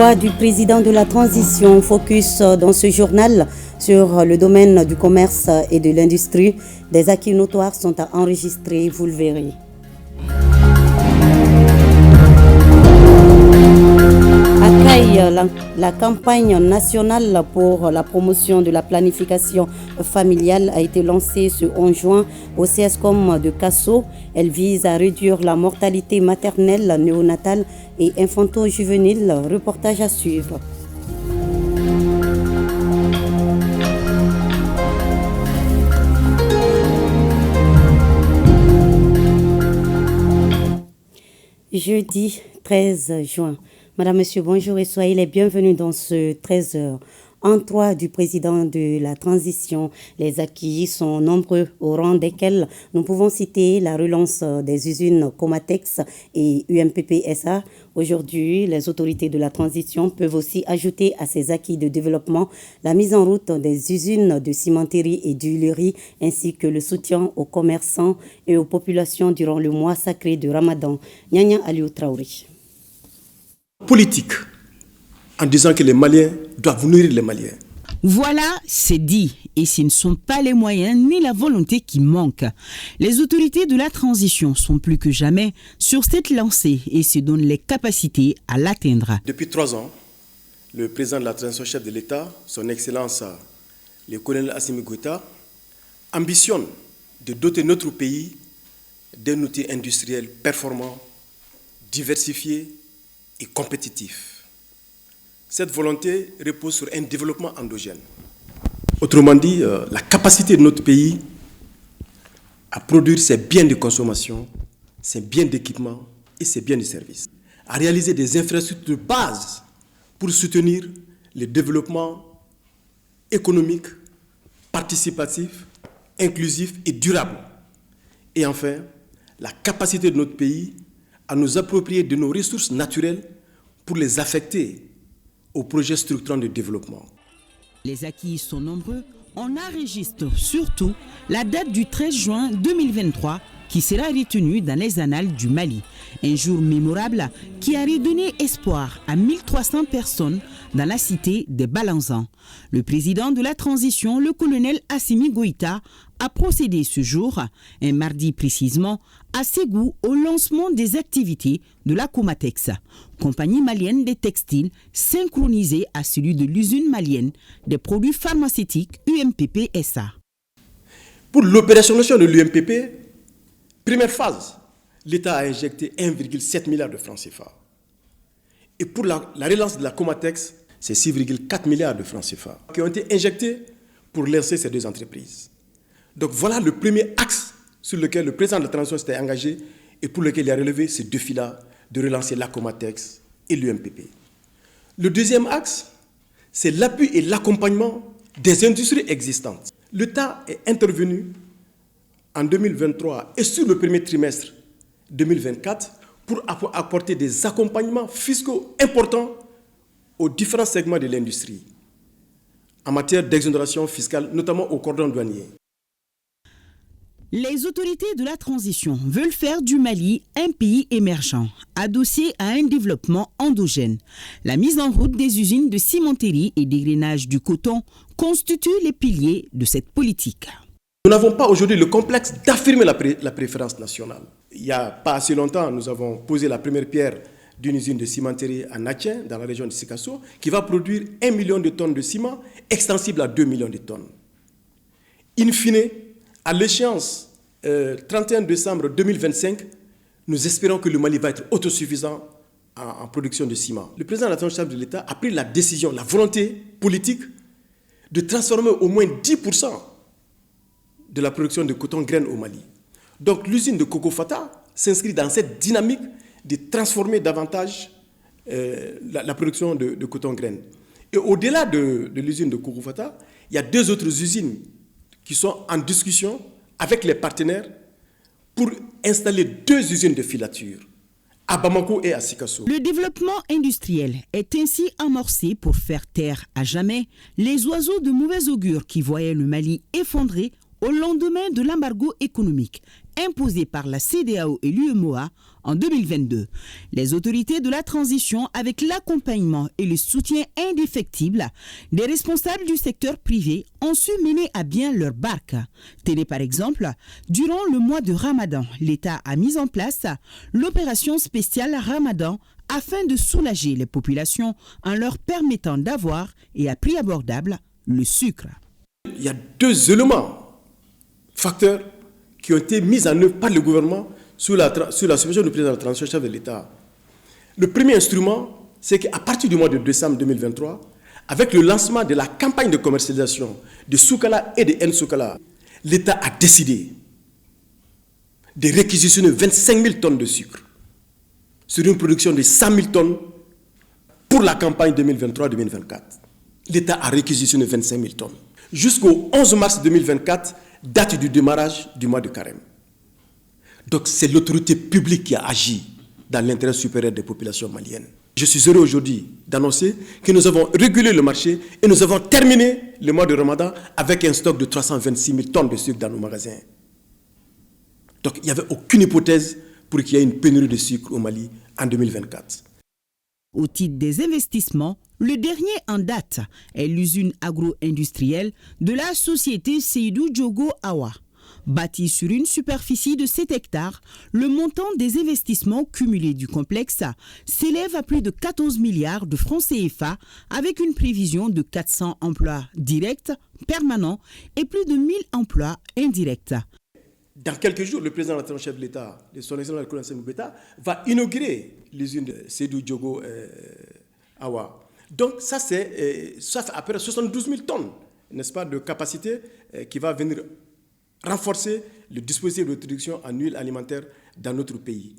3 du président de la transition. Focus dans ce journal sur le domaine du commerce et de l'industrie. Des acquis notoires sont à enregistrer, vous le verrez. La campagne nationale pour la promotion de la planification familiale a été lancée ce 11 juin au CSCOM de Kasso. Elle vise à réduire la mortalité maternelle, néonatale et infanto-juvénile. Reportage à suivre. Jeudi 13 juin. Madame, Monsieur, bonjour et soyez les bienvenus dans ce 13h. En 3 du président de la transition, les acquis sont nombreux, au rang desquels nous pouvons citer la relance des usines Comatex et UMPP SA. Aujourd'hui, les autorités de la transition peuvent aussi ajouter à ces acquis de développement la mise en route des usines de cimenterie et d'huilerie, ainsi que le soutien aux commerçants et aux populations durant le mois sacré de Ramadan. Nyanya Aliou Traoré. Politique, en disant que les Maliens doivent nourrir les Maliens. Voilà, c'est dit. Et ce ne sont pas les moyens ni la volonté qui manquent. Les autorités de la transition sont plus que jamais sur cette lancée et se donnent les capacités à l'atteindre. Depuis 3 ans, le président de la transition, chef de l'État, son Excellence, le colonel Assimi Goïta, ambitionne de doter notre pays d'un outil industriel performant, diversifié et compétitif. Cette volonté repose sur un développement endogène. Autrement dit, la capacité de notre pays à produire ses biens de consommation, ses biens d'équipement et ses biens de service. À réaliser des infrastructures de base pour soutenir le développement économique, participatif, inclusif et durable. Et enfin, la capacité de notre pays à nous approprier de nos ressources naturelles pour les affecter aux projets structurants de développement. Les acquis sont nombreux. On enregistre surtout la date du 13 juin 2023 qui sera retenue dans les annales du Mali. Un jour mémorable qui a redonné espoir à 1300 personnes dans la cité de Balanzan. Le président de la transition, le colonel Assimi Goïta, a procédé ce jour, un mardi précisément, à Ségou au lancement des activités de la Comatex, compagnie malienne des textiles synchronisée à celui de l'usine malienne des produits pharmaceutiques UMPP SA. Pour l'opérationnalisation de l'UMPP, première phase, l'État a injecté 1,7 milliard de francs CFA. Et pour la relance de la Comatex, c'est 6,4 milliards de francs CFA qui ont été injectés pour lancer ces deux entreprises. Donc voilà le premier axe sur lequel le président de la transition s'était engagé et pour lequel il a relevé ces défis-là de relancer la Comatex et l'UMPP. Le deuxième axe, c'est l'appui et l'accompagnement des industries existantes. L'État est intervenu en 2023 et sur le premier trimestre 2024 pour apporter des accompagnements fiscaux importants aux différents segments de l'industrie en matière d'exonération fiscale, notamment au cordon douanier. Les autorités de la transition veulent faire du Mali un pays émergent, adossé à un développement endogène. La mise en route des usines de cimenterie et d'égrenage du coton constitue les piliers de cette politique. Nous n'avons pas aujourd'hui le complexe d'affirmer la préférence nationale. Il n'y a pas assez longtemps, nous avons posé la première pierre d'une usine de cimenterie à Natien, dans la région de Sikasso, qui va produire 1 million de tonnes de ciment, extensible à 2 millions de tonnes. In fine, à l'échéance 31 décembre 2025, nous espérons que le Mali va être autosuffisant en production de ciment. Le président de la transition de l'État a pris la décision, la volonté politique de transformer au moins 10% de la production de coton graine au Mali. Donc l'usine de Koko Fata s'inscrit dans cette dynamique de transformer davantage la production de coton graine. Et au-delà de l'usine de Koko Fata, il y a 2 autres usines qui sont en discussion avec les partenaires pour installer 2 usines de filature à Bamako et à Sikasso. Le développement industriel est ainsi amorcé pour faire taire à jamais les oiseaux de mauvais augure qui voyaient le Mali effondré au lendemain de l'embargo économique imposé par la CEDEAO et l'UEMOA en 2022. Les autorités de la transition, avec l'accompagnement et le soutien indéfectible des responsables du secteur privé, ont su mener à bien leur barque. Tel par exemple, durant le mois de Ramadan, l'État a mis en place l'opération spéciale Ramadan afin de soulager les populations en leur permettant d'avoir, et à prix abordable, le sucre. Il y a deux éléments, facteurs, qui ont été mis en œuvre par le gouvernement sous la supervision du président de la transition, chef de l'État. Le premier instrument, c'est qu'à partir du mois de décembre 2023, avec le lancement de la campagne de commercialisation de Soukala et de Nsoukala, l'État a décidé de réquisitionner 25 000 tonnes de sucre sur une production de 100 000 tonnes pour la campagne 2023-2024. L'État a réquisitionné 25 000 tonnes. Jusqu'au 11 mars 2024, date du démarrage du mois de Carême. Donc c'est l'autorité publique qui a agi dans l'intérêt supérieur des populations maliennes. Je suis heureux aujourd'hui d'annoncer que nous avons régulé le marché et nous avons terminé le mois de Ramadan avec un stock de 326 000 tonnes de sucre dans nos magasins. Donc il n'y avait aucune hypothèse pour qu'il y ait une pénurie de sucre au Mali en 2024. Au titre des investissements, le dernier en date est l'usine agro-industrielle de la société Seydou Diogo Awa. Bâtie sur une superficie de 7 hectares, le montant des investissements cumulés du complexe s'élève à plus de 14 milliards de francs CFA avec une prévision de 400 emplois directs, permanents et plus de 1000 emplois indirects. Dans quelques jours, le président de la chef de l'État, de son excellence le colonel Moubeta, va inaugurer l'usine de Seydou Diogo Awa. Donc ça fait à peu près 72 000 tonnes, n'est-ce pas, de capacité qui va venir renforcer le dispositif de production en huile alimentaire dans notre pays.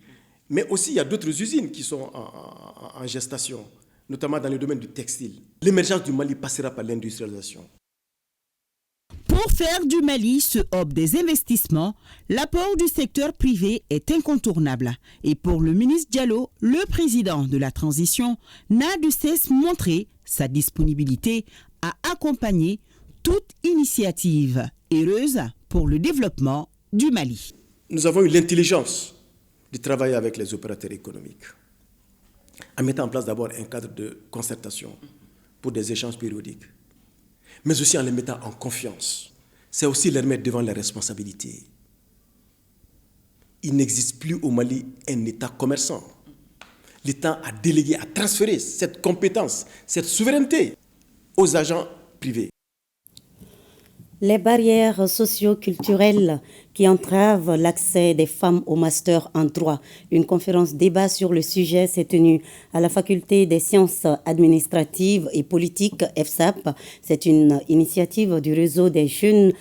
Mais aussi, il y a d'autres usines qui sont en gestation, notamment dans le domaine du textile. L'émergence du Mali passera par l'industrialisation. Pour faire du Mali ce hub des investissements, l'apport du secteur privé est incontournable. Et pour le ministre Diallo, le président de la transition n'a de cesse montrer sa disponibilité à accompagner toute initiative heureuse pour le développement du Mali. Nous avons eu l'intelligence de travailler avec les opérateurs économiques, en mettant en place d'abord un cadre de concertation pour des échanges périodiques, mais aussi en les mettant en confiance. C'est aussi les remettre devant les responsabilités. Il n'existe plus au Mali un État commerçant. L'État a délégué, a transféré cette compétence, cette souveraineté aux agents privés. Les barrières socio-culturelles qui entravent l'accès des femmes au master en droit. Une conférence débat sur le sujet s'est tenue à la faculté des sciences administratives et politiques FSAP. C'est une initiative du réseau des jeunes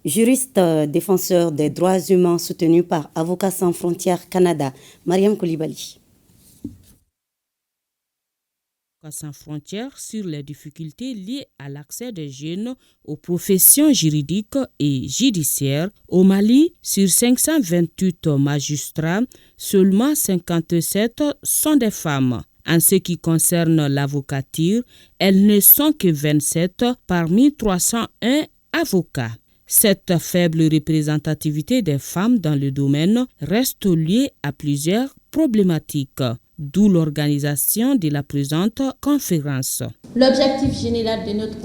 juristes défenseurs des droits humains soutenus par Avocats sans frontières Canada. Mariam Koulibaly. Sans frontières sur les difficultés liées à l'accès des jeunes aux professions juridiques et judiciaires. Au Mali, sur 528 magistrats, seulement 57 sont des femmes. En ce qui concerne l'avocature, elles ne sont que 27 parmi 301 avocats. Cette faible représentativité des femmes dans le domaine reste liée à plusieurs problématiques, d'où l'organisation de la présente conférence. L'objectif général de notre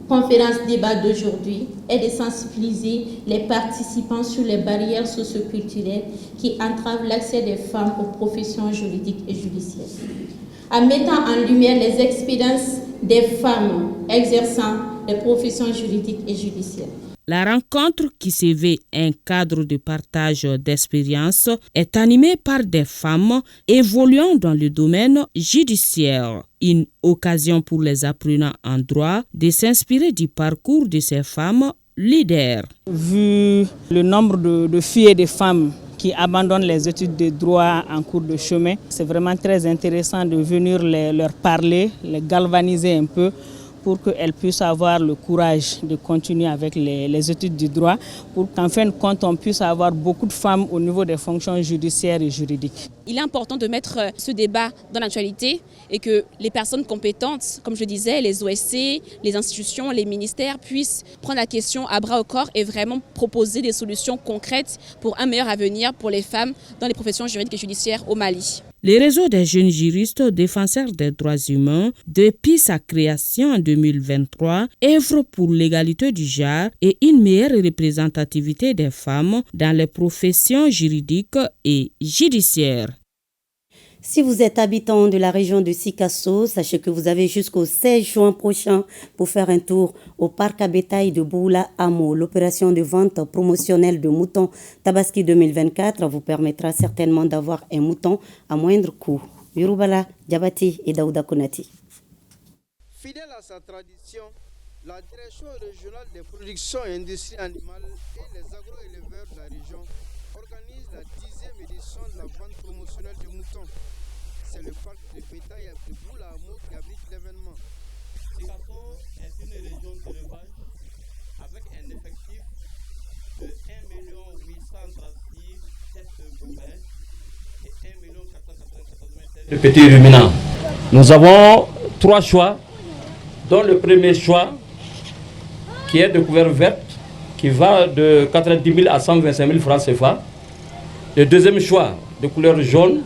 conférence débat d'aujourd'hui est de sensibiliser les participants sur les barrières socioculturelles qui entravent l'accès des femmes aux professions juridiques et judiciaires, en mettant en lumière les expériences des femmes exerçant les professions juridiques et judiciaires. La rencontre, qui se veut un cadre de partage d'expériences, est animée par des femmes évoluant dans le domaine judiciaire. Une occasion pour les apprenants en droit de s'inspirer du parcours de ces femmes leaders. Vu le nombre de filles et de femmes qui abandonnent les études de droit en cours de chemin, c'est vraiment très intéressant de venir leur parler, les galvaniser un peu, pour qu'elles puissent avoir le courage de continuer avec les études du droit, pour qu'en fin de compte, on puisse avoir beaucoup de femmes au niveau des fonctions judiciaires et juridiques. Il est important de mettre ce débat dans l'actualité et que les personnes compétentes, comme je disais, les OSC, les institutions, les ministères puissent prendre la question à bras au corps et vraiment proposer des solutions concrètes pour un meilleur avenir pour les femmes dans les professions juridiques et judiciaires au Mali. Le réseau des jeunes juristes défenseurs des droits humains, depuis sa création en 2023, œuvre pour l'égalité du genre et une meilleure représentativité des femmes dans les professions juridiques et judiciaires. Si vous êtes habitant de la région de Sikasso, sachez que vous avez jusqu'au 16 juin prochain pour faire un tour au parc à bétail de Boula Amo. L'opération de vente promotionnelle de moutons Tabaski 2024 vous permettra certainement d'avoir un mouton à moindre coût. Yurubala, Diabati et Daouda Konati. Fidèle à sa tradition, la direction régionale des productions et industries animales et les agro-éleveurs de la région organisent la 10e édition de la vente promotionnelle de moutons. C'est le parc de bétail de Boula Amo qui abrite l'événement. Sikasso est une région d'élevage avec un effectif de 1 836 têtes bovines et 1 494 000 têtes de petits ruminants. Nous avons 3 choix, dont le premier choix qui est de couleur verte, qui va de 90 000 à 125 000 francs CFA. Le deuxième choix de couleur jaune,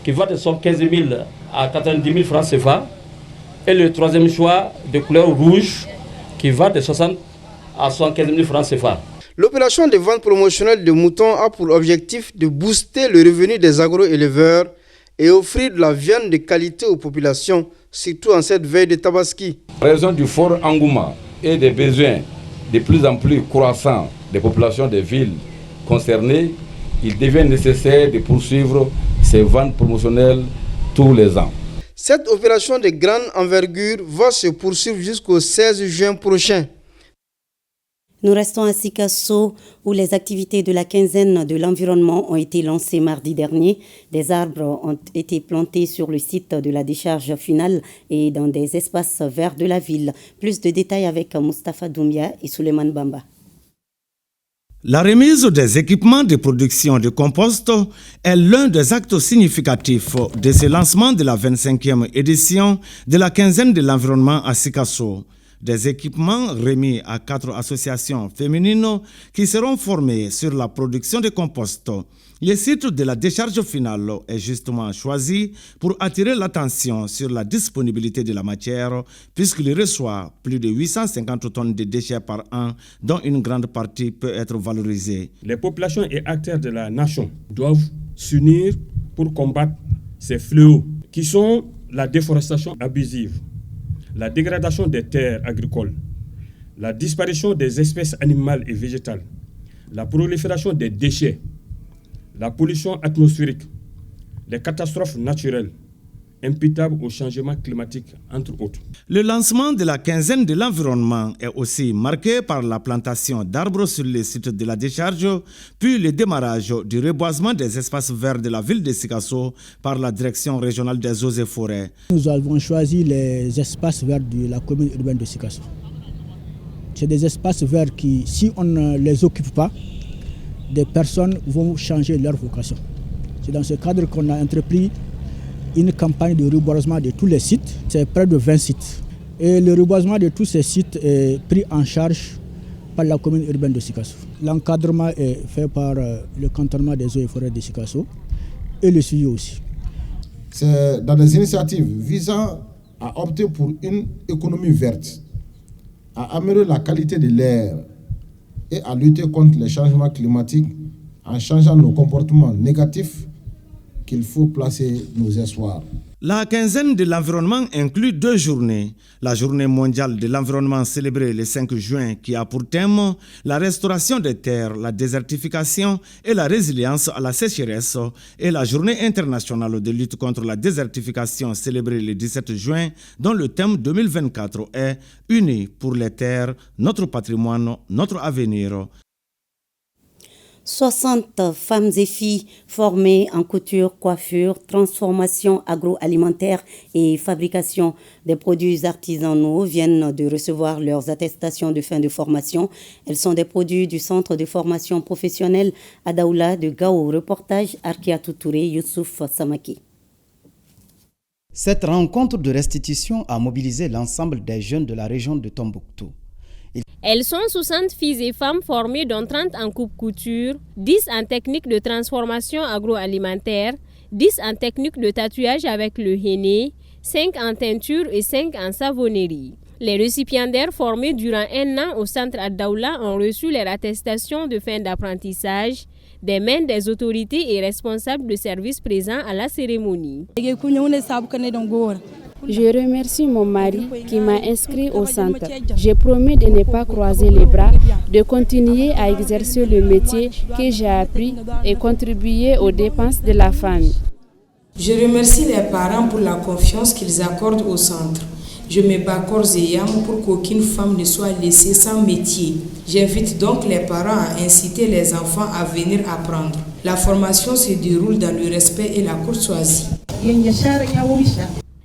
qui va de 115 000 à 90 000 francs CFA. Et le troisième choix de couleur rouge, qui va de 60 à 75 000 francs CFA. L'opération de vente promotionnelle de moutons a pour objectif de booster le revenu des agro-éleveurs et offrir de la viande de qualité aux populations, surtout en cette veille de Tabaski. En raison du fort engouement et des besoins de plus en plus croissants des populations des villes concernées, il devient nécessaire de poursuivre ces ventes promotionnelles tous les ans. Cette opération de grande envergure va se poursuivre jusqu'au 16 juin prochain. Nous restons à Sikasso où les activités de la quinzaine de l'environnement ont été lancées mardi dernier. Des arbres ont été plantés sur le site de la décharge finale et dans des espaces verts de la ville. Plus de détails avec Moustapha Doumbia et Souleymane Bamba. La remise des équipements de production de compost est l'un des actes significatifs de ce lancement de la 25e édition de la quinzaine de l'environnement à Sikasso. Des équipements remis à 4 associations féminines qui seront formées sur la production de compost. Le site de la décharge finale est justement choisi pour attirer l'attention sur la disponibilité de la matière puisqu'il reçoit plus de 850 tonnes de déchets par an dont une grande partie peut être valorisée. Les populations et acteurs de la nation doivent s'unir pour combattre ces fléaux qui sont la déforestation abusive, la dégradation des terres agricoles, la disparition des espèces animales et végétales, la prolifération des déchets, la pollution atmosphérique, les catastrophes naturelles imputables au changement climatique, entre autres. Le lancement de la quinzaine de l'environnement est aussi marqué par la plantation d'arbres sur les sites de la décharge, puis le démarrage du reboisement des espaces verts de la ville de Sikasso par la direction régionale des eaux et forêts. Nous avons choisi les espaces verts de la commune urbaine de Sikasso. C'est des espaces verts qui, si on ne les occupe pas, des personnes vont changer leur vocation. C'est dans ce cadre qu'on a entrepris une campagne de reboisement de tous les sites. C'est près de 20 sites. Et le reboisement de tous ces sites est pris en charge par la commune urbaine de Sikasso. L'encadrement est fait par le cantonnement des eaux et forêts de Sikasso et le suivi aussi. C'est dans des initiatives visant à opter pour une économie verte, à améliorer la qualité de l'air et à lutter contre les changements climatiques en changeant nos comportements négatifs qu'il faut placer nos espoirs. La quinzaine de l'environnement inclut 2 journées. La journée mondiale de l'environnement célébrée le 5 juin qui a pour thème la restauration des terres, la désertification et la résilience à la sécheresse et la journée internationale de lutte contre la désertification célébrée le 17 juin dont le thème 2024 est « Unis pour les terres, notre patrimoine, notre avenir ». 60 femmes et filles formées en couture, coiffure, transformation agroalimentaire et fabrication des produits artisanaux viennent de recevoir leurs attestations de fin de formation. Elles sont des produits du centre de formation professionnelle à Daoula de Gao. Reportage Arkiatou Touré, Youssouf Samaki. Cette rencontre de restitution a mobilisé l'ensemble des jeunes de la région de Tombouctou. Elles sont 60 filles et femmes formées dont 30 en coupe-couture, 10 en technique de transformation agroalimentaire, 10 en technique de tatouage avec le henné, 5 en teinture et 5 en savonnerie. Les récipiendaires formés durant un an au centre Ad-Daoula ont reçu leur attestation de fin d'apprentissage des mains des autorités et responsables de services présents à la cérémonie. Je remercie mon mari qui m'a inscrit au centre. J'ai promis de ne pas croiser les bras, de continuer à exercer le métier que j'ai appris et contribuer aux dépenses de la famille. Je remercie les parents pour la confiance qu'ils accordent au centre. Je me bats corps et âme pour qu'aucune femme ne soit laissée sans métier. J'invite donc les parents à inciter les enfants à venir apprendre. La formation se déroule dans le respect et la courtoisie.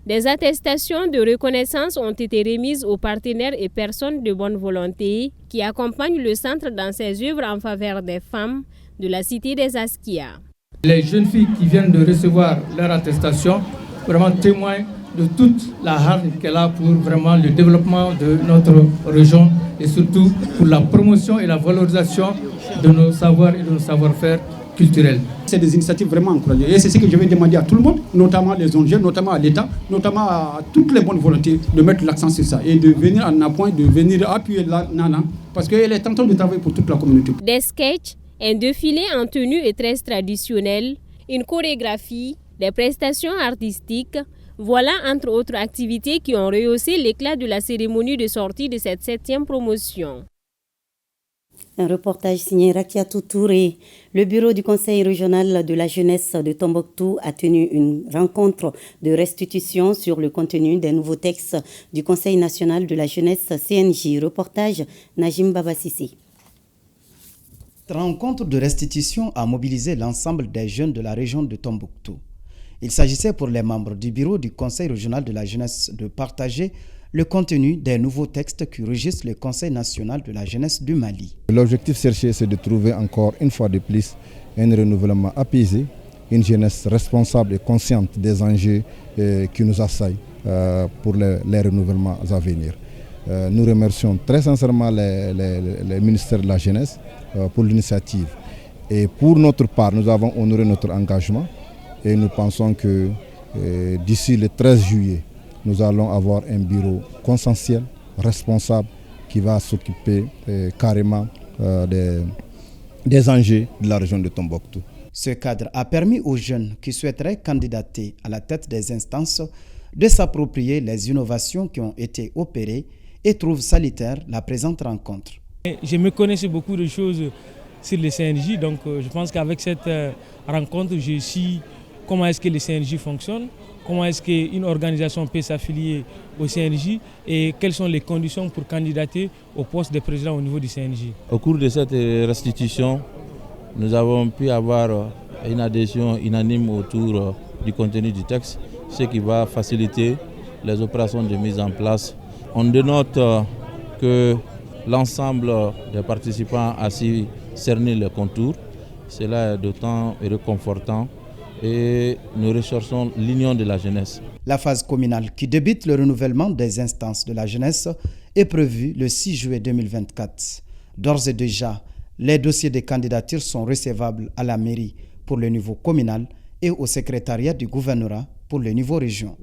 Des attestations de reconnaissance ont été remises aux partenaires et personnes de bonne volonté qui accompagnent le centre dans ses œuvres en faveur des femmes de la cité des Askia. Les jeunes filles qui viennent de recevoir leur attestation vraiment témoignent de toute la hargne qu'elle a pour vraiment le développement de notre région et surtout pour la promotion et la valorisation de nos savoirs et de nos savoir-faire culturels. C'est des initiatives vraiment encouragées et c'est ce que je vais demander à tout le monde, notamment les ONG, notamment à l'État, notamment à toutes les bonnes volontés de mettre l'accent sur ça et de venir en appoint, de venir appuyer la Nana parce qu'elle est en train de travailler pour toute la communauté. Des sketchs, un défilé en tenue et tresse traditionnelle, une chorégraphie, des prestations artistiques, voilà entre autres activités qui ont rehaussé l'éclat de la cérémonie de sortie de cette 7e promotion. Un reportage signé Rakiatou Touré. Le bureau du Conseil régional de la jeunesse de Tombouctou a tenu une rencontre de restitution sur le contenu des nouveaux textes du Conseil national de la jeunesse CNJ. Reportage Najim Babasisi. Cette rencontre de restitution a mobilisé l'ensemble des jeunes de la région de Tombouctou. Il s'agissait pour les membres du bureau du Conseil régional de la jeunesse de partager le contenu des nouveaux textes qui régissent le Conseil national de la jeunesse du Mali. L'objectif cherché, c'est de trouver encore une fois de plus un renouvellement apaisé, une jeunesse responsable et consciente des enjeux qui nous assaillent pour les renouvellements à venir. Nous remercions très sincèrement les ministères de la jeunesse pour l'initiative. Et pour notre part, nous avons honoré notre engagement et nous pensons que d'ici le 13 juillet, nous allons avoir un bureau consensuel, responsable, qui va s'occuper carrément des enjeux de la région de Tombouctou. Ce cadre a permis aux jeunes qui souhaiteraient candidater à la tête des instances de s'approprier les innovations qui ont été opérées et trouvent salutaire la présente rencontre. Je me connaissais beaucoup de choses sur le CNJ, donc je pense qu'avec cette rencontre, je sais comment est-ce que le CNJ fonctionne, comment est-ce qu'une organisation peut s'affilier au CNJ et quelles sont les conditions pour candidater au poste de président au niveau du CNJ. Au cours de cette restitution, nous avons pu avoir une adhésion unanime autour du contenu du texte, ce qui va faciliter les opérations de mise en place. On dénote que l'ensemble des participants a su cerner les contours. Cela est d'autant réconfortant et nous recherchons l'union de la jeunesse. La phase communale qui débute le renouvellement des instances de la jeunesse est prévue le 6 juillet 2024. D'ores et déjà, les dossiers de candidature sont recevables à la mairie pour le niveau communal et au secrétariat du gouvernorat pour le niveau région.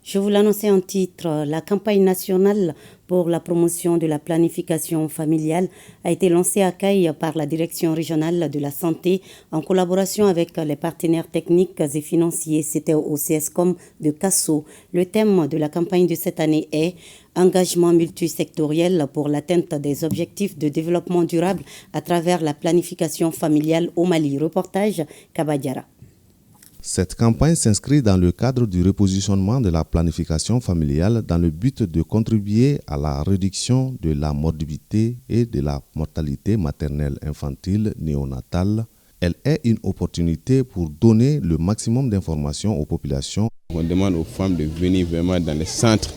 Je vous l'annonçais en titre, la campagne nationale pour la promotion de la planification familiale a été lancée à Caille par la Direction régionale de la santé en collaboration avec les partenaires techniques et financiers. C'était au CSCOM de Kasso. Le thème de la campagne de cette année est « Engagement multisectoriel pour l'atteinte des objectifs de développement durable à travers la planification familiale au Mali ». Reportage Kabadiara. Cette campagne s'inscrit dans le cadre du repositionnement de la planification familiale dans le but de contribuer à la réduction de la morbidité et de la mortalité maternelle infantile néonatale. Elle est une opportunité pour donner le maximum d'informations aux populations. On demande aux femmes de venir vraiment dans les centres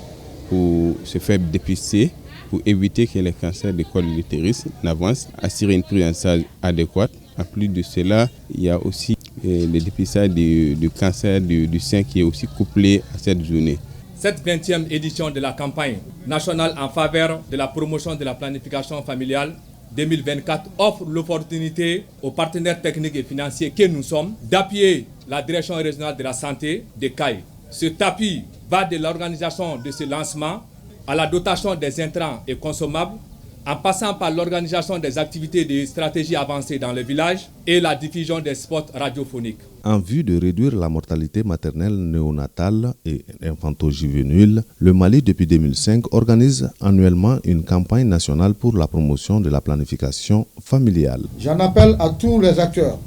pour se faire dépister, pour éviter que les cancers du col de l'utérus n'avancent, assurer une prise en charge adéquate. En plus de cela, il y a aussi le dépistage du cancer du sein qui est aussi couplé à cette journée. Cette 20e édition de la campagne nationale en faveur de la promotion de la planification familiale 2024 offre l'opportunité aux partenaires techniques et financiers que nous sommes d'appuyer la Direction régionale de la santé de CAI. Cet appui va de l'organisation de ce lancement à la dotation des intrants et consommables, en passant par l'organisation des activités et des stratégies avancées dans le village et la diffusion des spots radiophoniques. En vue de réduire la mortalité maternelle néonatale et infanto-juvénile, le Mali, depuis 2005, organise annuellement une campagne nationale pour la promotion de la planification familiale. J'en appelle à tous les acteurs,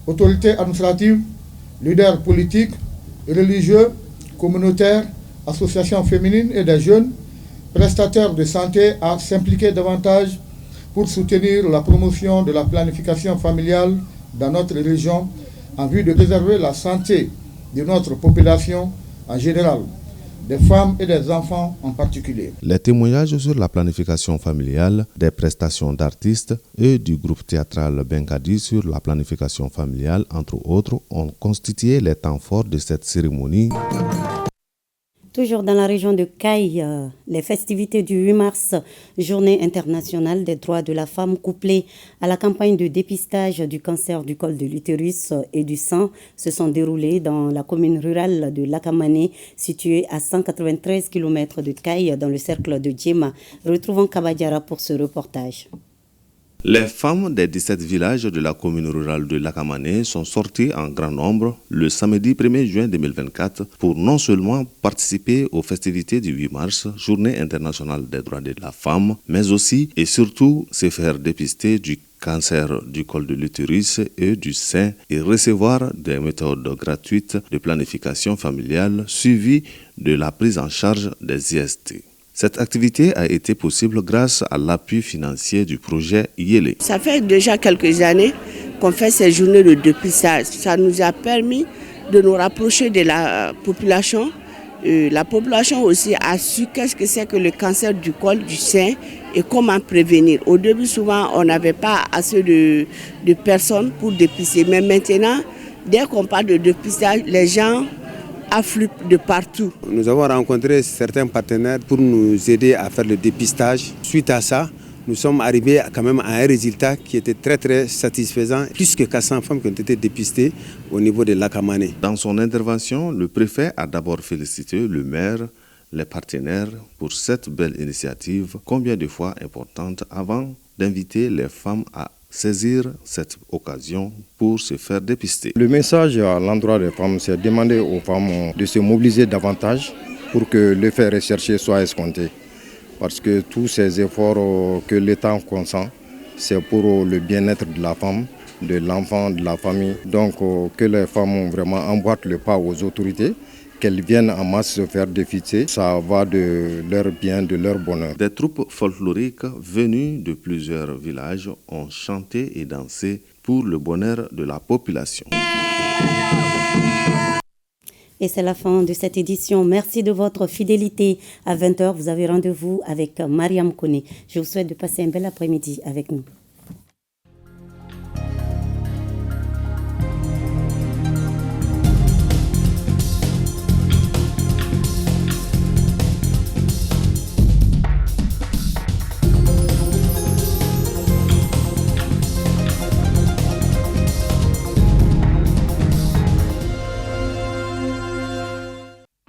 autorités administratives, leaders politiques et religieux, communautaires, associations féminines et des jeunes, prestataires de santé à s'impliquer davantage pour soutenir la promotion de la planification familiale dans notre région en vue de préserver la santé de notre population en général, des femmes et des enfants en particulier. Les témoignages sur la planification familiale, des prestations d'artistes et du groupe théâtral Benkadi sur la planification familiale, entre autres, ont constitué les temps forts de cette cérémonie. Toujours dans la région de Caille, les festivités du 8 mars, Journée internationale des droits de la femme couplée à la campagne de dépistage du cancer du col de l'utérus et du sein, se sont déroulées dans la commune rurale de Lakamané, située à 193 km de Caille, dans le cercle de Djema. Retrouvons Kabadiara pour ce reportage. Les femmes des 17 villages de la commune rurale de Lakamané sont sorties en grand nombre le samedi 1er juin 2024 pour non seulement participer aux festivités du 8 mars, Journée internationale des droits de la femme, mais aussi et surtout se faire dépister du cancer du col de l'utérus et du sein et recevoir des méthodes gratuites de planification familiale suivies de la prise en charge des IST. Cette activité a été possible grâce à l'appui financier du projet Yélé. Ça fait déjà quelques années qu'on fait ces journées de dépistage. Ça nous a permis de nous rapprocher de la population. La population aussi a su qu'est-ce que c'est que le cancer du col du sein et comment prévenir. Au début, souvent, on n'avait pas assez de personnes pour dépister. Mais maintenant, dès qu'on parle de dépistage, les gens affluent de partout. Nous avons rencontré certains partenaires pour nous aider à faire le dépistage. Suite à ça, nous sommes arrivés quand même à un résultat qui était très satisfaisant. Plus que 400 femmes qui ont été dépistées au niveau de Lakamané. Dans son intervention, le préfet a d'abord félicité le maire, les partenaires pour cette belle initiative, combien de fois importante, avant d'inviter les femmes à saisir cette occasion pour se faire dépister. Le message à l'endroit des femmes, c'est de demander aux femmes de se mobiliser davantage pour que l'effet recherché soit escompté. Parce que tous ces efforts que l'État consent, c'est pour le bien-être de la femme, de l'enfant, de la famille. Donc que les femmes vraiment emboîtent le pas aux autorités, qu'elles viennent en masse se faire dépister, ça va de leur bien, de leur bonheur. Des troupes folkloriques venues de plusieurs villages ont chanté et dansé pour le bonheur de la population. Et c'est la fin de cette édition. Merci de votre fidélité. À 20h, vous avez rendez-vous avec Mariam Kone. Je vous souhaite de passer un bel après-midi avec nous.